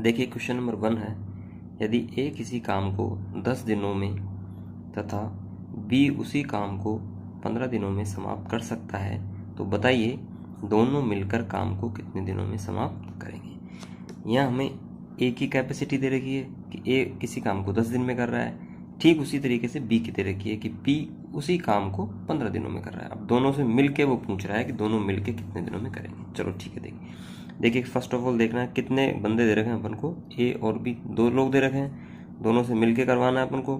देखिए question number 1 है, यदि ए किसी काम को 10 दिनों में तथा बी उसी काम को 15 दिनों में समाप्त कर सकता है तो बताइए दोनों मिलकर काम को कितने दिनों में समाप्त करेंगे। यहाँ हमें ए की कैपेसिटी दे रखी है कि ए किसी काम को 10 दिन में कर रहा है, ठीक उसी तरीके से बी की दे रखी है कि बी उसी काम को 15 दिनों में कर रहा है। अब दोनों से मिलके वो पूछ रहा है कि दोनों मिलके कितने दिनों में करेंगे। चलो ठीक है, देखिए फर्स्ट ऑफ ऑल देखना है कितने बंदे दे रखे हैं अपन को, ए और बी, 2 लोग दे रखे हैं, दोनों से मिलके करवाना है अपन को।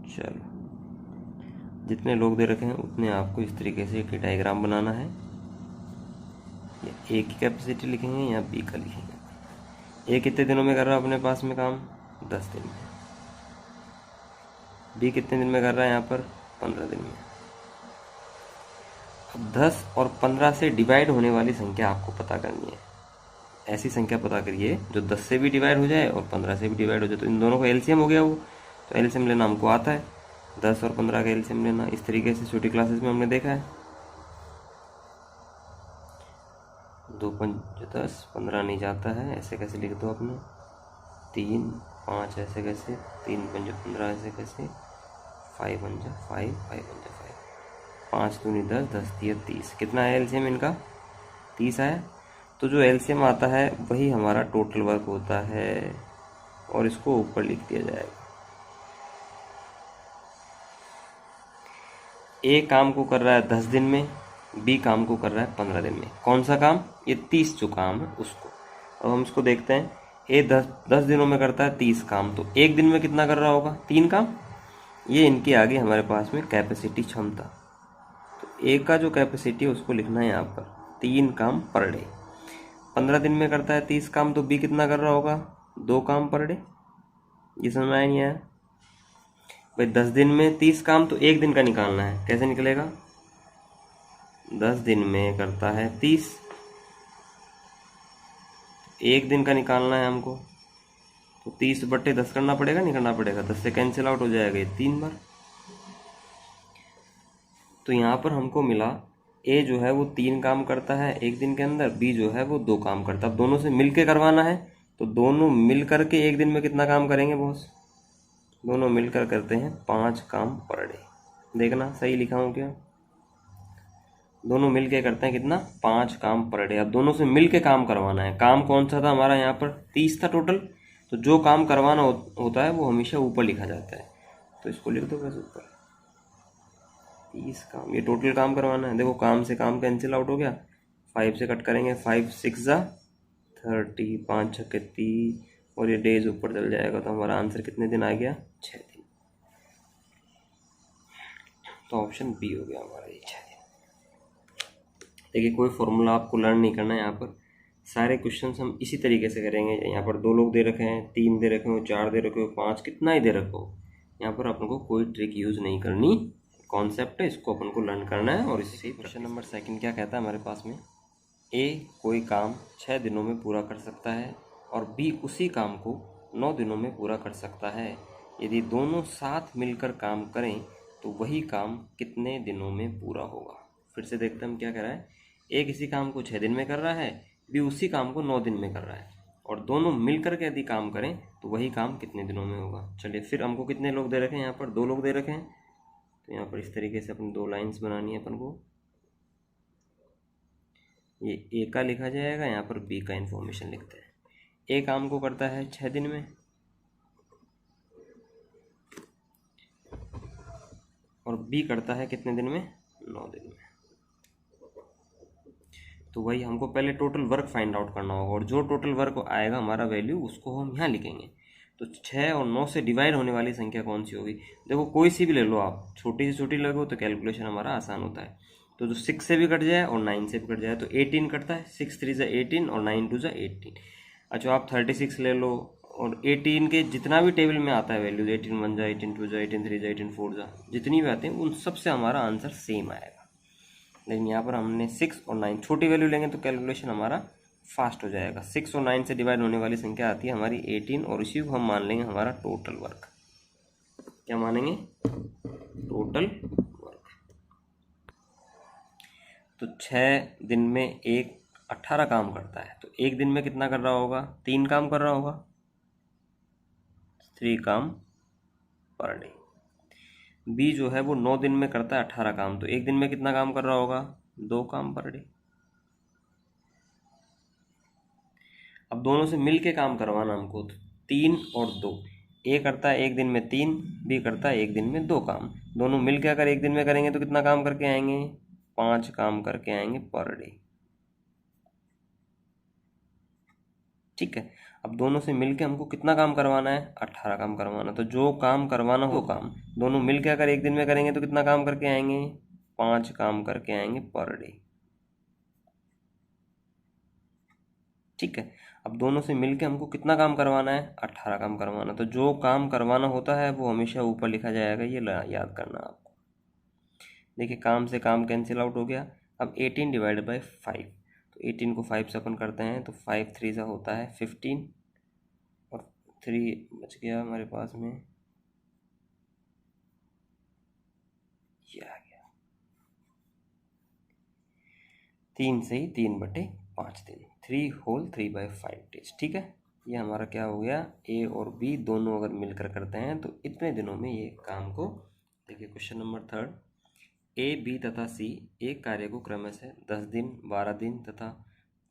चलो जितने लोग दे रखे हैं उतने आपको इस तरीके से एक डायग्राम बनाना है। या ए की कैपेसिटी लिखेंगे या बी का लिखेंगे। ए कितने दिनों में कर रहा है अपने पास में काम, 10 दिन में। बी कितने दिन में कर रहा है यहाँ पर, 15 दिन में। अब 10 और 15 से डिवाइड होने वाली संख्या आपको पता करनी है। ऐसी संख्या पता करिए जो 10 से भी डिवाइड हो जाए और 15 से भी डिवाइड हो जाए, तो इन दोनों का एलसीएम हो गया वो। तो एलसीएम लेना हमको आता है, 10 और 15 का एलसीएम लेना। इस तरीके से छोटी क्लासेस में हमने देखा है। 2 पंज 10, 15 नहीं जाता है, ऐसे कैसे लिख दो आपने, 3 5 ऐसे कैसे, 3 पंज 15 ऐसे कैसे, 5 1 जा 5, 5 1 जा 5, 5 दूनी 10, 10 3 30। कितना है एलसीएम इनका, 30 आया। तो जो एलसीएम आता है वही हमारा टोटल वर्क होता है और इसको ऊपर लिख दिया जाएगा। ए काम को कर रहा है 10 दिन में, बी काम को कर रहा है 15 दिन में। कौन सा काम, ये 30 जो काम है उसको। अब हम इसको देखते हैं, ए 10 दिनों में करता है 30 काम, तो एक दिन में कितना कर रहा होगा, 3 काम। ये इनकी आगे हमारे पास में कैपेसिटी क्षमता। तो ए का जो कैपेसिटी है उसको लिखना है यहाँ पर 3 काम पर डे। 15 दिन में करता है 30 काम, तो बी कितना कर रहा होगा, 2 काम पर डे। ये समझ में आया नहीं आया भाई। 10 दिन में 30 काम, तो एक दिन का निकालना है, कैसे निकलेगा, 10 दिन में करता है 30, एक दिन का निकालना है हमको, तो 30/10 करना पड़ेगा, नहीं करना पड़ेगा, 10 से कैंसिल आउट हो जाएगा ये 3 बार। तो यहाँ पर हमको मिला ए जो है वो 3 काम करता है एक दिन के अंदर, बी जो है वो 2 काम करता है। अब दोनों से मिल के करवाना है, तो दोनों मिल करके एक दिन में कितना काम करेंगे बॉस, दोनों मिलकर करते हैं 5 काम पर डे। देखना सही लिखा हूँ क्या, दोनों मिलके करते हैं कितना, 5 काम पर डे। अब दोनों से मिलके काम करवाना है। काम कौन सा था हमारा, यहाँ पर 30 था टोटल, तो जो काम करवाना होता है वो हमेशा ऊपर लिखा जाता है, तो इसको लिख दो बस ऊपर 30 काम। ये टोटल काम करवाना है। देखो काम से काम कैंसिल आउट हो गया, 5 से कट करेंगे, 5 6 जा 30, 5 6 30, और ये डेज ऊपर चल जाएगा, तो हमारा आंसर कितने दिन आ गया, 6 दिन। तो ऑप्शन बी हो गया हमारा ये 6 दिन। देखिए कोई फॉर्मूला आपको लर्न नहीं करना है, यहाँ पर सारे क्वेश्चंस हम इसी तरीके से करेंगे। यहाँ पर 2 लोग दे रखे हैं, 3 दे रखे हो, 4 दे रखे हो, 5, कितना ही दे रखो, यहाँ पर अपन को कोई ट्रिक यूज़ नहीं करनी। कॉन्सेप्ट है, इसको अपन को लर्न करना है। और इसी क्वेश्चन नंबर 2 क्या कहता है हमारे पास में, ए कोई काम 6 दिनों में पूरा कर सकता है और बी उसी काम को 9 दिनों में पूरा कर सकता है। यदि दोनों साथ मिलकर काम करें तो वही काम कितने दिनों में पूरा होगा। फिर से देखते हैं हम क्या कह रहा है, ए किसी काम को 6 दिन में कर रहा है, बी उसी काम को 9 दिन में कर रहा है, और दोनों मिलकर के यदि काम करें तो वही काम कितने दिनों में होगा। चलिए फिर हमको कितने लोग दे रखे हैं, यहाँ पर 2 लोग दे रखे हैं, तो यहाँ पर इस तरीके से अपनी 2 लाइन्स बनानी है अपन को। ये ए का लिखा जाएगा, यहाँ पर बी का इंफॉर्मेशन लिखते हैं। ए काम को करता है 6 दिन में और बी करता है कितने दिन में, 9 दिन में। तो वही हमको पहले टोटल वर्क फाइंड आउट करना होगा, और जो टोटल वर्क आएगा हमारा वैल्यू उसको हम यहाँ लिखेंगे। तो 6 और 9 से डिवाइड होने वाली संख्या कौन सी होगी, देखो कोई सी भी ले लो आप, छोटी से छोटी लगो तो कैलकुलेशन हमारा आसान होता है। तो जो 6 से भी कट जाए और 9 से भी कट जाए तो 18 कटता है, 6 3 जा 18 और 9 2 जा 18। अच्छा आप 36 ले लो, और 18 के जितना भी टेबल में आता है वैल्यूज, 18 1 जा 18 2 जा 18 3 जा 18 4 जा, जितनी भी आते हैं उन सब से हमारा आंसर सेम आएगा। लेकिन यहाँ पर हमने 6 और 9 छोटी वैल्यू लेंगे तो कैलकुलेशन हमारा फास्ट हो जाएगा। 6 और 9 से डिवाइड होने वाली संख्या आती है हमारी 18, और इसी को हम मान लेंगे हमारा टोटल वर्क। क्या मानेंगे, टोटल वर्क। तो 6 दिन में एक 18 काम करता है, तो एक दिन में कितना कर रहा होगा? 3 काम कर रहा होगा, 3 काम पर डे। बी जो है वो 9 दिन में करता है 18 काम, तो एक दिन में कितना काम कर रहा होगा? 2 काम पर डे। अब दोनों से मिल के काम करवाना हमको, तो 3 और 2, ए करता है एक दिन में 3, बी करता है एक दिन में 2 काम। दोनों मिल के अगर एक दिन में करेंगे तो कितना काम करके आएंगे? 5 काम करके आएंगे पर डे। ठीक है, अब दोनों से मिलके हमको कितना काम करवाना है? 18 काम करवाना। तो जो काम करवाना हो काम दोनों मिलके अगर एक दिन में करेंगे तो कितना काम करके आएंगे? 5 काम करके आएंगे पर डे। ठीक है, अब दोनों से मिलके हमको कितना काम करवाना है? 18 काम करवाना। तो जो काम करवाना होता है वो हमेशा ऊपर लिखा जाएगा, ये याद करना आपको। देखिए काम से काम कैंसिल आउट हो गया। अब 18 डिवाइडेड बाई 5, तो 18 को 5 से अपन करते हैं तो 5 3 सा होता है 15, और 3 बच गया हमारे पास में, ये आ गया 3 से ही 3/5 दिन, 3 होल 3/5 डेज। ठीक है, ये हमारा क्या हो गया? ए और बी दोनों अगर मिलकर करते हैं तो इतने दिनों में ये काम को। देखिए क्वेश्चन नंबर 3, ए बी तथा सी एक कार्य को क्रमशः 10 दिन 12 दिन तथा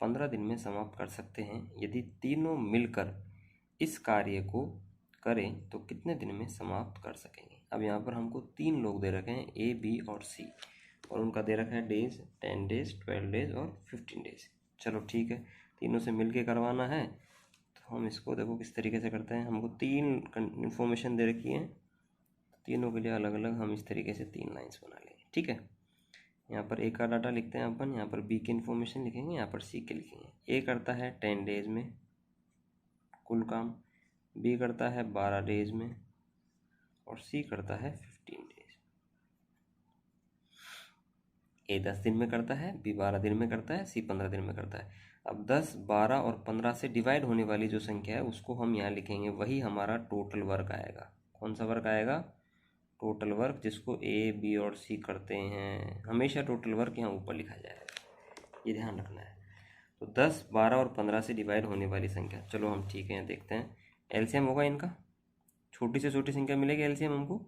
15 दिन में समाप्त कर सकते हैं। यदि तीनों मिलकर इस कार्य को करें तो कितने दिन में समाप्त कर सकेंगे? अब यहाँ पर हमको 3 लोग दे रखे हैं, ए बी और सी, और उनका दे रखा है डेज, 10 डेज 12 डेज और 15 डेज। चलो ठीक है, तीनों से मिल के करवाना है तो हम इसको देखो किस तरीके से करते हैं। हमको 3 इन्फॉर्मेशन दे रखी है, तीनों के लिए अलग अलग हम इस तरीके से 3 लाइन्स बना लेंगे। ठीक है, यहाँ पर ए का डाटा लिखते हैं अपन, यहाँ पर बी की इन्फॉर्मेशन लिखेंगे, यहाँ पर सी के लिखेंगे। ए करता है 10 डेज में कुल काम, बी करता है 12 डेज में, और सी करता है 15 डेज। ए 10 दिन में करता है, बी 12 दिन में करता है, सी 15 दिन में करता है। अब 10, 12 और 15 से डिवाइड होने वाली जो संख्या है उसको हम यहाँ लिखेंगे, वही हमारा टोटल वर्क आएगा। कौन सा वर्क आएगा? टोटल वर्क, जिसको ए बी और सी करते हैं। हमेशा टोटल वर्क यहाँ ऊपर लिखा जाएगा, ये ध्यान रखना है। तो 10, 12 और 15 से डिवाइड होने वाली संख्या, चलो हम ठीक है यहाँ देखते हैं। एलसीएम होगा इनका, छोटी से छोटी संख्या मिलेगी एलसीएम हमको।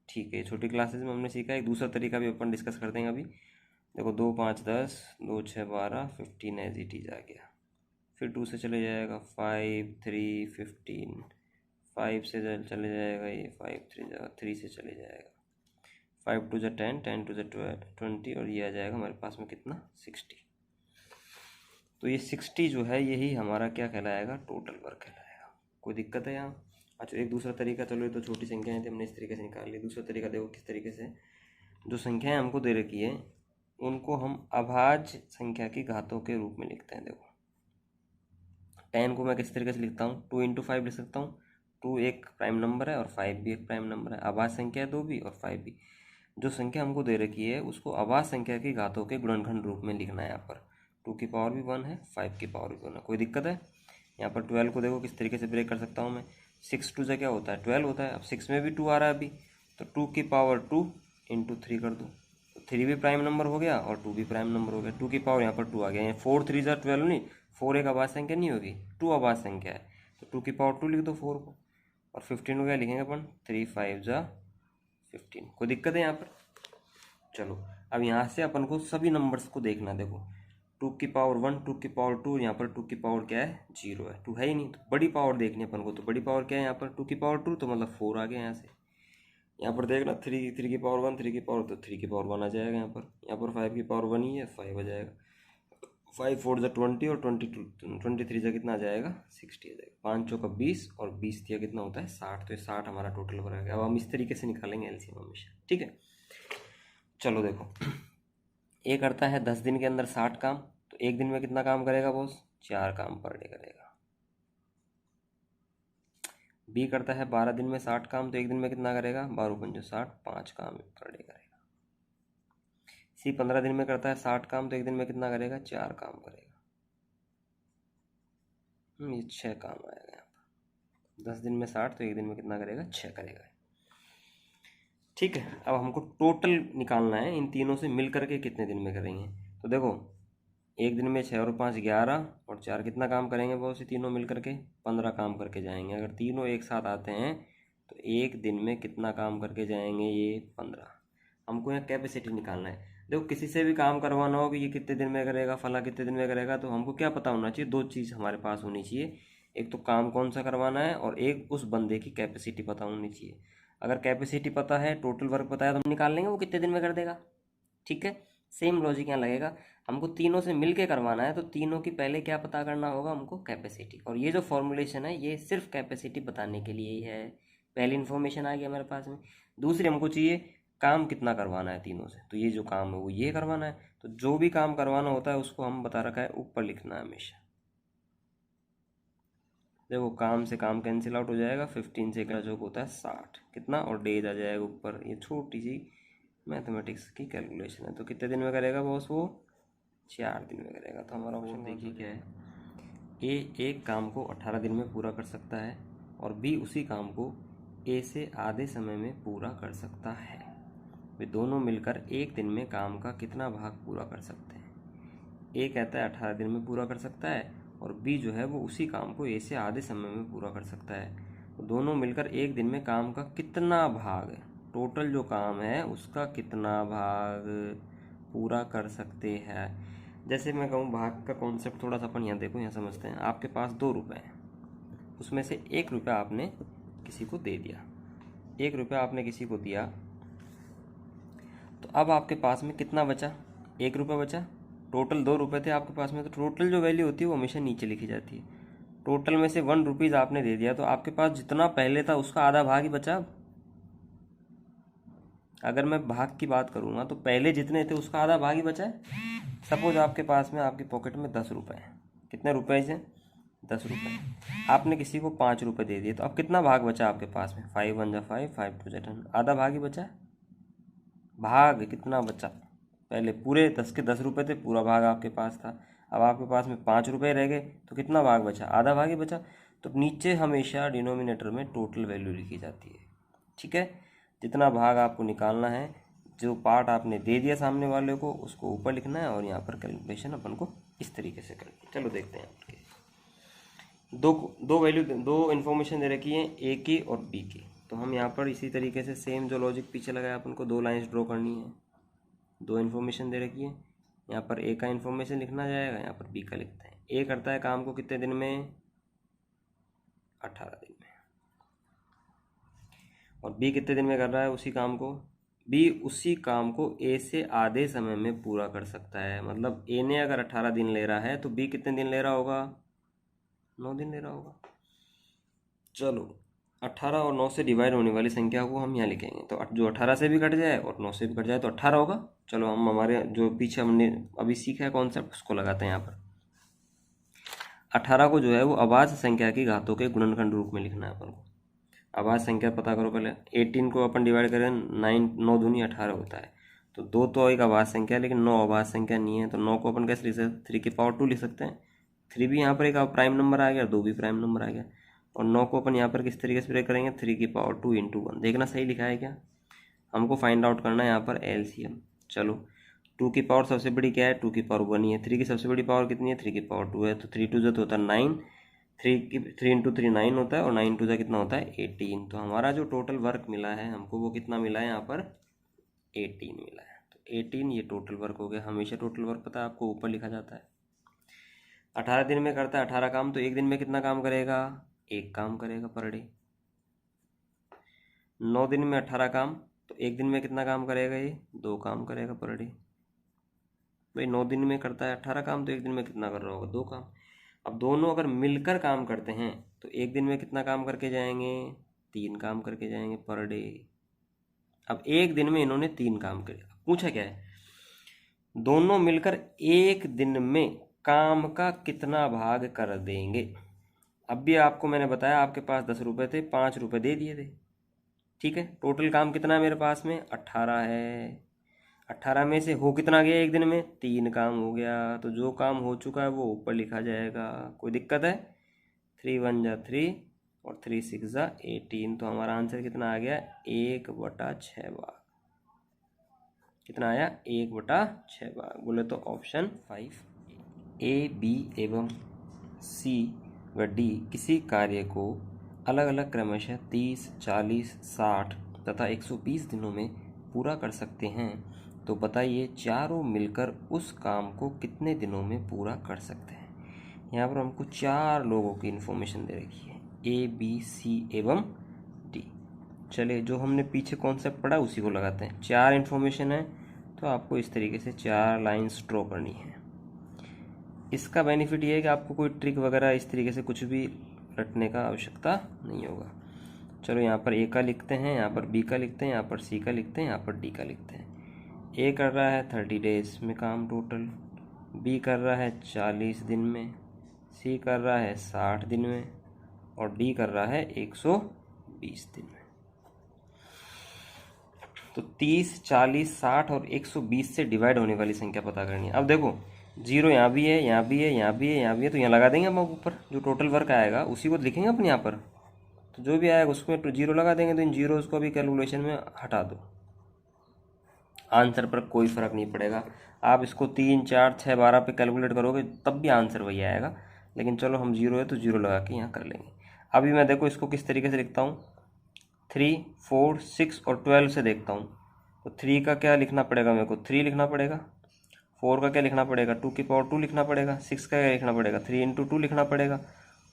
ठीक है, छोटी क्लासेस में हमने सीखा, एक दूसरा तरीका भी अपन डिस्कस कर देंगे अभी। देखो 2 5 10, 2 6 12, 15 एज इट इज आ गया। फिर 2 से चले जाएगा 5 3 15, 5 से चले जाएगा ये 5 3 से चले जाएगा 5 2 10, 10 2 20, और ये आ जाएगा हमारे पास में कितना? 60। तो ये 60 जो है यही हमारा क्या कहलाएगा? टोटल वर्क कहलाएगा। कोई दिक्कत है यहाँ? अच्छा एक दूसरा तरीका, चलो ये तो छोटी संख्याएं थी हमने इस तरीके से निकाल ली। दूसरा तरीका देखो किस तरीके से, जो संख्याएं हमको दे रखी है उनको हम अभाज्य संख्या की घातों के रूप में लिखते हैं। देखो 10 को मैं किस तरीके से लिखता हूँ? 2 × 5 लिख सकता हूँ। 2 एक प्राइम नंबर है और 5 भी एक प्राइम नंबर है, अभाज्य संख्या है 2 भी और 5 भी। जो संख्या हमको दे रखी है उसको अभाज्य संख्या की घातों के गुणनखंड रूप में लिखना है। यहाँ पर 2 की पावर भी 1 है, 5 की पावर भी 1 है। कोई दिक्कत है? यहाँ पर 12 को देखो किस तरीके से ब्रेक कर सकता हूँ मैं। 6 2 से क्या होता है? 12 होता है। अब 6 में भी 2 आ रहा है अभी, तो 2 की पावर 2 × 3 कर दो, तो 3 भी प्राइम नंबर हो गया और 2 भी प्राइम नंबर हो गया। 2 की पावर यहाँ पर 2 आ गया। 4 3 ज़ा 12 नहीं, 4 एक अभाज्य संख्या नहीं होगी, 2 अभाज्य संख्या है, तो 2 की पावर 2 लिख दो 4 को, और 15 को क्या लिखेंगे अपन? 3 5 ज़ा 15। कोई दिक्कत है यहाँ पर? चलो अब यहाँ से अपन को सभी नंबर्स को देखना। देखो 2 की पावर 1, 2 की पावर 2, यहाँ पर 2 की पावर क्या है? 0 है, 2 है ही नहीं। तो बड़ी पावर देखनी अपन को, तो बड़ी पावर क्या है यहाँ पर? 2 की पावर 2, तो मतलब 4 आ गया यहाँ से। यहाँ पर देखना 3 की पावर 1, 3 की पावर, तो 3 की पावर 1 आ जाएगा यहाँ पर। यहाँ पर 5 की पावर 1 ही है, 5 आ जाएगा। 5 4 ज़ा 20 और 23 ज़ा कितना आ जाएगा? 60 आ जाएगा। 5 चौका 20 और 20 दिया कितना होता है? 60। तो ये 60 हमारा टोटल वर्क आ गया। अब हम इस तरीके से निकालेंगे एलसीएम हमेशा। ठीक है, चलो देखो ए करता है 10 दिन के अंदर 60 काम, तो एक दिन में कितना काम करेगा बॉस? 4 काम पर डे करेगा। बी करता है 12 दिन में 60 काम, तो एक दिन में कितना करेगा? 12 पंजे 60, 5 काम पर डे करेगा। सी 15 दिन में करता है 60 काम, तो एक दिन में कितना करेगा? 4 काम करेगा। ये 6 काम आएगा यहाँ पर। 10 दिन में 60, तो एक दिन में कितना करेगा? 6 करेगा। ठीक है, अब हमको टोटल निकालना है इन तीनों से मिल करके कितने दिन में करेंगे। तो देखो एक दिन में 6 और 5 11 और 4 कितना काम करेंगे बहुत से तीनों मिल करके 15 काम करके जाएंगे। अगर तीनों एक साथ आते हैं तो एक दिन में कितना काम करके जाएंगे, ये 15। हमको यहाँ कैपेसिटी निकालना है। देखो किसी से भी काम करवाना हो कि ये कितने दिन में करेगा, फला कितने दिन में करेगा, तो हमको क्या पता होना चाहिए, दो चीज़ हमारे पास होनी चाहिए। एक तो काम कौन सा करवाना है और एक उस बंदे की कैपेसिटी पता होनी चाहिए। अगर कैपेसिटी पता है, टोटल वर्क पता है, तो हम निकाल लेंगे वो कितने दिन में कर देगा। ठीक है, सेम लॉजिक यहाँ लगेगा। हमको तीनों से मिल के करवाना है तो तीनों की पहले क्या पता करना होगा, हमको कैपेसिटी। और ये जो फॉर्मुलेशन है ये सिर्फ कैपेसिटी बताने के लिए ही है। पहली इन्फॉर्मेशन आ गई हमारे पास में। दूसरी हमको चाहिए काम कितना करवाना है तीनों से, तो ये जो काम है वो ये करवाना है। तो जो भी काम करवाना होता है उसको हम बता रखा है ऊपर लिखना है हमेशा। देखो काम से काम कैंसिल आउट हो जाएगा, 15 से का जो होता है 60 कितना, और डेज आ जाएगा ऊपर। ये छोटी सी मैथमेटिक्स की कैलकुलेशन है। तो कितने दिन में करेगा बॉस, वो 4 दिन में करेगा। तो हमारा ऑप्शन देखिए क्या है, ए एक काम को 18 दिन में पूरा कर सकता है और बी उसी काम को ए से आधे समय में पूरा कर सकता है। वे दोनों मिलकर एक दिन में काम का कितना भाग पूरा कर सकते हैं। ए कहता है 18 दिन में पूरा कर सकता है और बी जो है वो उसी काम को ए से आधे समय में पूरा कर सकता है। तो दोनों मिलकर एक दिन में काम का कितना भाग, टोटल जो काम है उसका कितना भाग पूरा कर सकते हैं। जैसे मैं कहूँ भाग का कॉन्सेप्ट थोड़ा सा अपन यहाँ देखो, यहाँ समझते हैं। आपके पास 2 रुपये हैं, उसमें से 1 रुपया आपने किसी को दे दिया। 1 रुपया आपने किसी को दिया, तो अब आपके पास में कितना बचा, 1 रुपया बचा। टोटल 2 रुपये थे आपके पास में, तो टोटल जो वैल्यू होती है वो हमेशा नीचे लिखी जाती है। टोटल में से 1 रुपीज़ आपने दे दिया, तो आपके पास जितना पहले था उसका आधा भाग ही बचा। अगर मैं भाग की बात करूँगा तो पहले जितने थे उसका आधा भाग ही बचा है। सपोज आपके पास में आपकी पॉकेट में 10 रुपये हैं। कितने रुपए से, 10 रुपये। आपने किसी को 5 रुपये दे दिए, तो अब कितना भाग बचा आपके पास में, 5 1 जा 5, 5 2 जा 10, आधा भाग ही बचा है। भाग कितना बचा, पहले पूरे 10 के 10 रुपये थे, पूरा भाग आपके पास था। अब आपके पास में 5 रुपये रह गए, तो कितना भाग बचा, आधा भाग ही बचा। तो नीचे हमेशा डिनोमिनेटर में टोटल वैल्यू लिखी जाती है। ठीक है, जितना भाग आपको निकालना है, जो पार्ट आपने दे दिया सामने वाले को उसको ऊपर लिखना है, और यहाँ पर कैलकुलेशन अपन को इस तरीके से करनी है। चलो देखते हैं आपके दो दो वैल्यू, दो इन्फॉर्मेशन दे रखी है, ए की और बी की। तो हम यहाँ पर इसी तरीके से सेम जो लॉजिक पीछे लगाया अपन को, 2 लाइन्स ड्रॉ करनी है। 2 इन्फॉर्मेशन दे रखी है, यहाँ पर ए का इन्फॉर्मेशन लिखना जाएगा, यहाँ पर बी का लिखते हैं। ए करता है काम को कितने दिन में, 18 दिन में। और बी कितने दिन में कर रहा है उसी काम को, बी उसी काम को ए से आधे समय में पूरा कर सकता है। मतलब ए ने अगर 18 दिन ले रहा है तो बी कितने दिन ले रहा होगा, 9 दिन ले रहा होगा। चलो 18 और 9 से डिवाइड होने वाली संख्या को हम यहाँ लिखेंगे, तो जो 18 से भी कट जाए और 9 से भी कट जाए तो 18 होगा। चलो हम हमारे जो पीछे हमने अभी सीखा है कॉन्सेप्ट उसको लगाते हैं यहाँ पर। 18 को जो है वो अभाज्य संख्या की घातों के गुणनखंड रूप में लिखना है अपन को। अभाज्य संख्या पता करो पहले। 18 को अपन डिवाइड करें 9 दूनी 18 होता है, तो 2 तो एक अभाज्य संख्या है, लेकिन 9 अभाज्य संख्या नहीं है। तो 9 को अपन कैसे लिख सकते हैं, 3 की पावर 2 लिख सकते हैं। 3 भी यहाँ पर एक प्राइम नंबर आ गया, 2 भी प्राइम नंबर आ गया। और 9 को अपन यहाँ पर किस तरीके से ब्रेक करेंगे, 3 की पावर 2 इंटू 1। देखना सही लिखा है क्या, हमको फाइंड आउट करना है यहाँ पर एलसीएम। चलो 2 की पावर सबसे बड़ी क्या है, 2 की पावर 1 ही है। 3 की सबसे बड़ी पावर कितनी है, 3 की पावर 2 है। तो 3 2 जो होता है 9, 3 इंटू 3 9 होता है, और 9 2 कितना होता है 18। तो हमारा जो टोटल वर्क मिला है हमको वो कितना मिला है, यहाँ पर 18 मिला है। तो 18 ये टोटल वर्क हो गया। हमेशा टोटल वर्क पता है आपको, ऊपर लिखा जाता है। 18 दिन में करता है 18 काम, तो एक दिन में कितना काम करेगा, 1 काम करेगा पर डे। 9 दिन में 18 काम, तो एक दिन में कितना काम करेगा, ये 2 काम करेगा पर डे। भाई 9 दिन में करता है 18 काम, तो एक दिन में कितना कर रहा होगा, 2 काम। अब दोनों अगर मिलकर काम करते हैं तो एक दिन में कितना काम करके जाएंगे, 3 काम करके जाएंगे पर डे। अब एक दिन में इन्होंने 3 काम करे, पूछा क्या है, दोनों मिलकर एक दिन में काम का कितना भाग कर देंगे। अब भी आपको मैंने बताया आपके पास 10 रुपये थे, 5 रुपये दे दिए थे। ठीक है, टोटल काम कितना है मेरे पास में, 18 है। 18 में से हो कितना गया एक दिन में, 3 काम हो गया। तो जो काम हो चुका है वो ऊपर लिखा जाएगा, कोई दिक्कत है। 3 1 जा 3 और 3 6 जा 18। तो हमारा आंसर कितना आ गया, 1/6 भाग। कितना आया, 1/6 भाग। बोले तो ऑप्शन 5। ए, बी एवं सी व डी किसी कार्य को अलग अलग क्रमशः 30, 40, 60 तथा 120 दिनों में पूरा कर सकते हैं, तो बताइए चारों मिलकर उस काम को कितने दिनों में पूरा कर सकते हैं। यहाँ पर हमको 4 लोगों की इन्फॉर्मेशन दे रखी है, ए, बी, सी एवं डी। चलिए जो हमने पीछे कॉन्सेप्ट पढ़ा उसी को लगाते हैं। 4 इन्फॉर्मेशन है तो आपको इस तरीके से 4 लाइन्स ड्रॉ करनी है। इसका बेनिफिट ये है कि आपको कोई ट्रिक वगैरह इस तरीके से कुछ भी रटने का आवश्यकता नहीं होगा। चलो यहाँ पर ए का लिखते हैं, यहाँ पर बी का लिखते हैं, यहाँ पर सी का लिखते हैं, यहाँ पर डी का लिखते हैं। ए कर रहा है 30 डेज में काम टोटल, बी कर रहा है 40 दिन में, सी कर रहा है 60 दिन में और डी कर रहा है 120 दिन में। तो 30, 40, 60 और 120 से डिवाइड होने वाली संख्या पता करनी है। अब देखो 0 यहाँ भी है, यहाँ भी है, यहाँ भी है, यहाँ भी है, तो यहाँ लगा देंगे हम ऊपर जो टोटल वर्क आएगा उसी को लिखेंगे अपन यहाँ पर। तो जो भी आएगा उसमें 0 लगा देंगे, तो इन जीरोज़ को भी कैलकुलेशन में हटा दो। आंसर पर कोई फ़र्क नहीं पड़ेगा। आप इसको 3, 4, 6, 12 पे कैलकुलेट करोगे तब भी आंसर वही आएगा, लेकिन चलो हम 0 है तो 0 लगा के यहाँ कर लेंगे। अभी मैं देखो इसको किस तरीके से लिखता हूँ, 3, 4, 6 और 12 से देखता हूँ। तो 3 का क्या लिखना पड़ेगा मेरे को, 3 लिखना पड़ेगा। 4 का क्या लिखना पड़ेगा, 2 की पावर 2 लिखना पड़ेगा। 6 का क्या लिखना पड़ेगा, 3 × 2 लिखना पड़ेगा।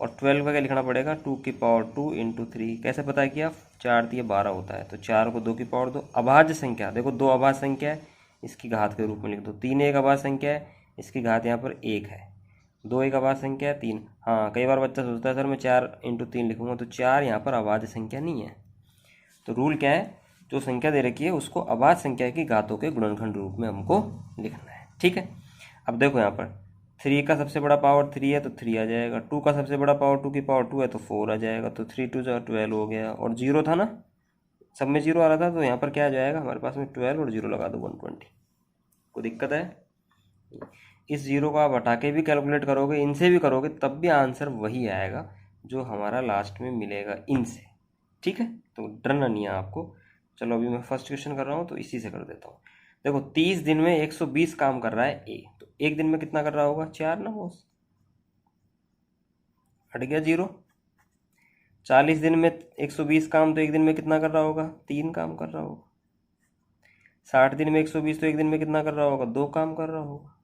और 12 का क्या लिखना पड़ेगा, 2 की पावर 2 × 3। कैसे पता किया, 4 × 12 होता है, तो 4 को 2 की पावर 2। अभाज्य संख्या देखो 2 अभाज्य संख्या है, इसकी घात के रूप में लिख दो। 3 एक अभाज्य संख्या है, इसकी घात यहाँ पर 1 है। 2 एक अभाज्य संख्या है, 3। हाँ कई बार बच्चा सोचता है सर मैं 4 × 3 लिखूंगा, तो 4 यहाँ पर अभाज्य संख्या नहीं है। तो रूल क्या है, जो संख्या दे रखी है उसको अभाज्य संख्या की घातों के गुणनखंड रूप में हमको लिखना है। ठीक है, अब देखो यहाँ पर 3 का सबसे बड़ा पावर 3 है तो 3 आ जाएगा। 2 का सबसे बड़ा पावर 2 की पावर 2 है तो 4 आ जाएगा। तो 3 × 2 = 12 हो गया। और 0 था ना, सब में 0 आ रहा था, तो यहाँ पर क्या आ जाएगा हमारे पास में 12 और 0 लगा दो 120। कोई दिक्कत है? इस 0 को आप हटा के भी कैलकुलेट करोगे, इनसे भी करोगे, तब भी आंसर वही आएगा जो हमारा लास्ट में मिलेगा इनसे। ठीक है, तो डरना नहीं है आपको। चलो अभी मैं फर्स्ट क्वेश्चन कर रहा हूँ तो इसी से कर देता हूँ। देखो 30 दिन में 120 काम कर रहा है ए, तो एक दिन में कितना कर रहा होगा, 4 ना बॉस, हट गया 0। 40 दिन में 120 काम, तो एक दिन में कितना कर रहा होगा, 3 काम कर रहा होगा। 60 दिन में 120, तो एक दिन में कितना कर रहा होगा, 2 काम कर रहा होगा।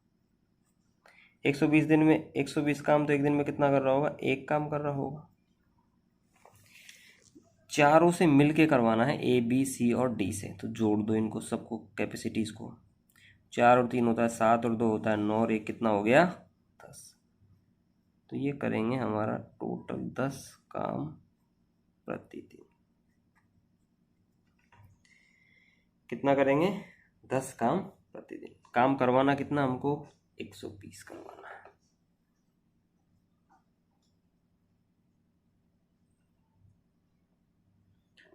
120 दिन में 120 काम, तो एक दिन में कितना कर रहा होगा, 1 काम कर रहा होगा। चारों से मिलके करवाना है, ए, बी, सी और डी से, तो जोड़ दो इनको सबको, कैपेसिटीज़ को। 4 और 3 होता है 7 और 2 होता है 9 और 1 कितना हो गया, 10। तो ये करेंगे हमारा टोटल 10 काम प्रतिदिन। कितना करेंगे, 10 काम प्रतिदिन। काम करवाना कितना हमको, 120 करवाना है।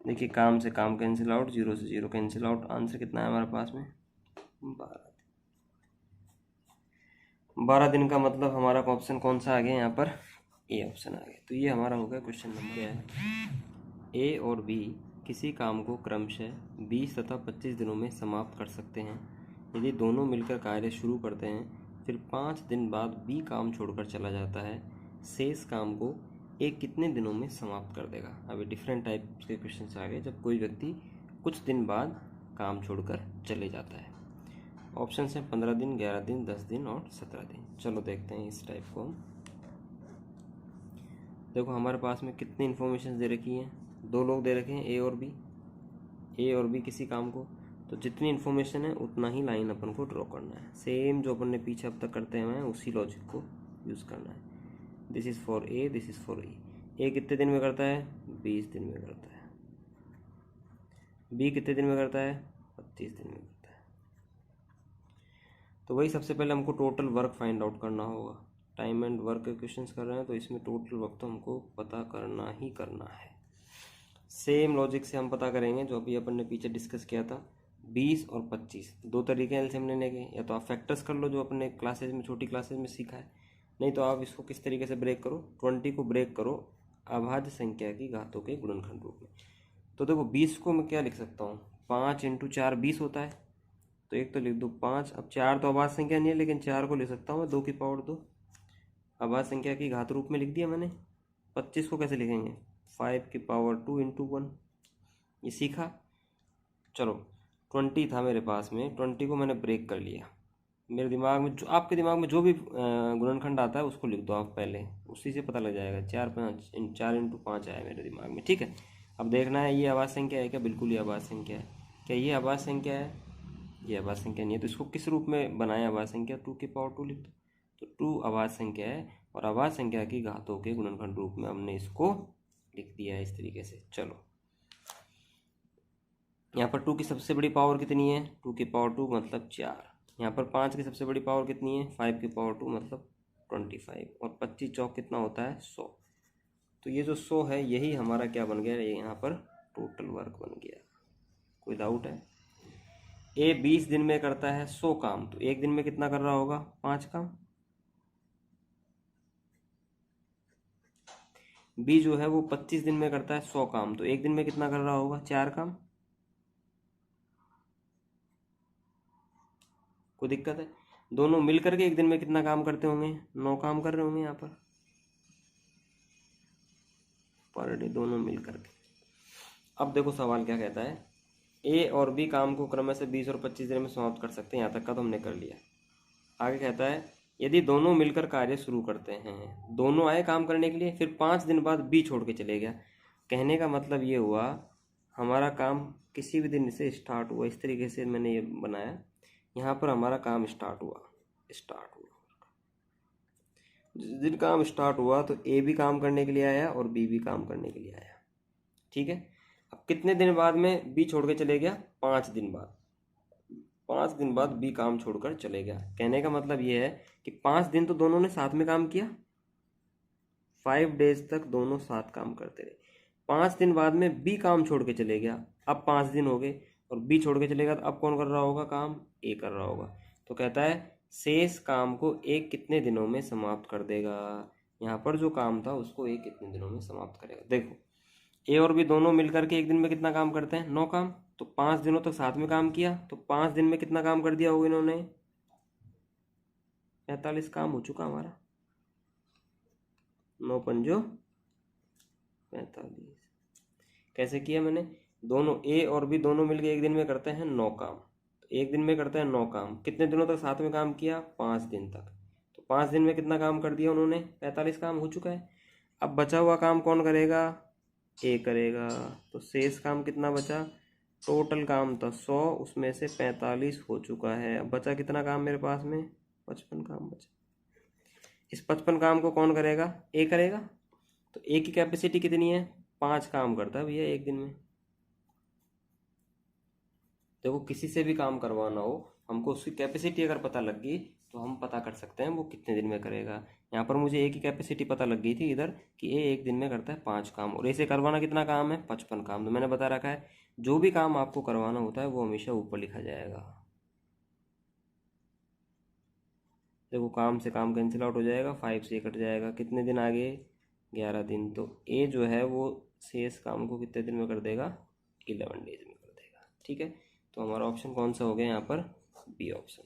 देखिए काम से काम कैंसिल आउट, 0 से 0 कैंसिल आउट। आंसर कितना है हमारे पास में, 12 दिन का मतलब हमारा ऑप्शन कौन सा आ गया यहाँ पर, ए ऑप्शन आ गया। तो ये हमारा हो गया क्वेश्चन नंबर क्या है, ए और बी किसी काम को क्रमशः 20 तथा 25 दिनों में समाप्त कर सकते हैं। यदि दोनों मिलकर कार्य शुरू करते हैं, फिर 5 दिन बाद बी काम छोड़कर चला जाता है, शेष काम को ए कितने दिनों में समाप्त कर देगा। अभी डिफरेंट टाइप के क्वेश्चन आ गए, जब कोई व्यक्ति कुछ दिन बाद काम छोड़कर चले जाता है। ऑप्शन हैं 15 दिन, 11 दिन, 10 दिन और 17 दिन। चलो देखते हैं इस टाइप को। देखो हमारे पास में कितनी इन्फॉर्मेशन दे रखी हैं, 2 लोग दे रखे हैं ए और बी। ए और बी किसी काम को, तो जितनी इन्फॉर्मेशन है उतना ही लाइन अपन को ड्रॉ करना है। सेम जो अपन ने पीछे अब तक करते हुए हैं उसी लॉजिक को यूज़ करना है। This is for a, this is for a. ए कितने दिन में करता है, 20 दिन में करता है। बी कितने दिन में करता है, 25 दिन में करता है। तो वही सबसे पहले हमको टोटल वर्क फाइंड आउट करना होगा। टाइम एंड वर्क के क्वेश्चंस कर रहे हैं तो इसमें टोटल वर्क तो हमको पता करना ही करना है। सेम लॉजिक से हम पता करेंगे जो अभी अपन ने पीछे डिस्कस किया था, 20 और 25। 2 तरीके हैं एलसीएम लेने के, या तो आप फैक्टर्स कर लो जो अपने क्लासेज में, छोटी क्लासेज में सीखा है, नहीं तो आप इसको किस तरीके से ब्रेक करो, 20 को ब्रेक करो अभाज्य संख्या की घातों के गुणनखंड रूप में। तो देखो 20 को मैं क्या लिख सकता हूँ, 5 × 4 20 होता है, तो एक तो लिख दो 5। अब 4 तो अभाज्य संख्या नहीं है, लेकिन 4 को ले सकता हूँ मैं 2 की पावर 2। अभाज्य संख्या की घात रूप में लिख दिया मैंने। 25 को कैसे लिखेंगे, 5 की पावर 2 इंटू 1, ये सीखा। चलो 20 था मेरे पास में, 20 को मैंने ब्रेक कर लिया। मेरे दिमाग में जो, आपके दिमाग में जो भी गुणनखंड आता है उसको लिख दो आप पहले, उसी से पता लग जाएगा। 4 इंटू 5 आया मेरे दिमाग में, ठीक है। अब देखना है ये अभाज्य संख्या है क्या, बिल्कुल ये अभाज्य संख्या है। क्या ये अभाज्य संख्या है, ये अभाज्य संख्या नहीं है, तो इसको किस रूप में बनाए अभाज्य संख्या, 2 की पावर 2 लिख दो, तो 2 अभाज्य संख्या है और अभाज्य संख्या की घातों के गुणनखंड रूप में हमने इसको लिख दिया है इस तरीके से। चलो यहाँ पर 2 की सबसे बड़ी पावर कितनी है, 2 की पावर 2 मतलब 4। यहाँ पर 5 की सबसे बड़ी पावर कितनी है, 5 की पावर 2 मतलब 25, और 25 चौक कितना होता है, 100। तो ये जो 100 है यही हमारा क्या बन गया, ये यहाँ पर टोटल वर्क बन गया। कोई डाउट है। ए 20 दिन में करता है 100 काम, तो एक दिन में कितना कर रहा होगा, 5 काम। बी जो है वो 25 दिन में करता है 100 काम, तो एक दिन में कितना कर रहा होगा, 4 काम। कोई दिक्कत है, दोनों मिल करके एक दिन में कितना काम करते होंगे, 9 काम कर रहे होंगे यहाँ पर डे, दोनों मिल करके। अब देखो सवाल क्या कहता है, ए और बी काम को क्रमशः से 20 और 25 दिन में समाप्त कर सकते हैं। यहाँ तक का तो हमने कर लिया। आगे कहता है यदि दोनों मिलकर कार्य शुरू करते हैं, दोनों आए काम करने के लिए, फिर 5 दिन बाद बी छोड़ के चले गया। कहने का मतलब ये हुआ हमारा काम किसी भी दिन से स्टार्ट हुआ, इस तरीके से मैंने ये बनाया। यहाँ पर हमारा काम स्टार्ट हुआ जिस दिन काम स्टार्ट हुआ तो ए भी काम करने के लिए आया और बी भी काम करने के लिए आया, ठीक है। अब कितने दिन बाद में बी छोड़ के चले गया, 5 दिन बाद। 5 दिन बाद बी काम छोड़कर चले गया। कहने का मतलब ये है कि 5 दिन तो दोनों ने साथ में काम किया, 5 डेज तक दोनों साथ काम करते रहे। 5 दिन बाद में बी काम छोड़ के चले गया, अब 5 दिन हो गए और बी छोड़ के चलेगा, तो अब कौन कर रहा होगा काम, ए कर रहा होगा। तो कहता है शेष काम को ए कितने दिनों में समाप्त कर देगा। यहाँ पर जो काम था उसको ए कितने दिनों में समाप्त करेगा। देखो ए और बी दोनों मिलकर के एक दिन में कितना काम करते हैं, 9 काम। तो 5 दिनों तक साथ में काम किया, तो 5 दिन में कितना काम कर दिया होगा इन्होंने, 45 काम हो चुका हमारा। 9 पंजो 45। कैसे किया मैंने, दोनों ए और बी दोनों मिलकर एक दिन में करते हैं 9 काम। तो एक दिन में करते हैं 9 काम, कितने दिनों तक साथ में काम किया, 5 दिन तक। तो 5 दिन में कितना काम कर दिया उन्होंने, 45 काम हो चुका है। अब बचा हुआ काम कौन करेगा, ए करेगा। तो शेष काम कितना बचा, टोटल काम था 100, उसमें से 45 हो चुका है। अब बचा कितना काम मेरे पास में, 55 काम बचा। इस 55 काम को कौन करेगा, ए करेगा। तो ए की कैपेसिटी कितनी है, 5 काम करता है भैया एक दिन में। देखो किसी से भी काम करवाना हो, हमको उसकी कैपेसिटी अगर पता लग गई तो हम पता कर सकते हैं वो कितने दिन में करेगा। यहाँ पर मुझे ए की कैपेसिटी पता लग गई थी इधर कि ए एक दिन में करता है 5 काम, और ए से करवाना कितना काम है, 55 काम। तो मैंने बता रखा है जो भी काम आपको करवाना होता है वो हमेशा ऊपर लिखा जाएगा। देखो काम से काम कैंसिल आउट हो जाएगा, 5 से कट जाएगा, कितने दिन आगे, 11 दिन। तो ए जो है वो शेष काम को कितने दिन में कर देगा, 11 डेज में कर देगा, ठीक है। तो हमारा ऑप्शन कौन सा हो गया यहाँ पर, बी ऑप्शन।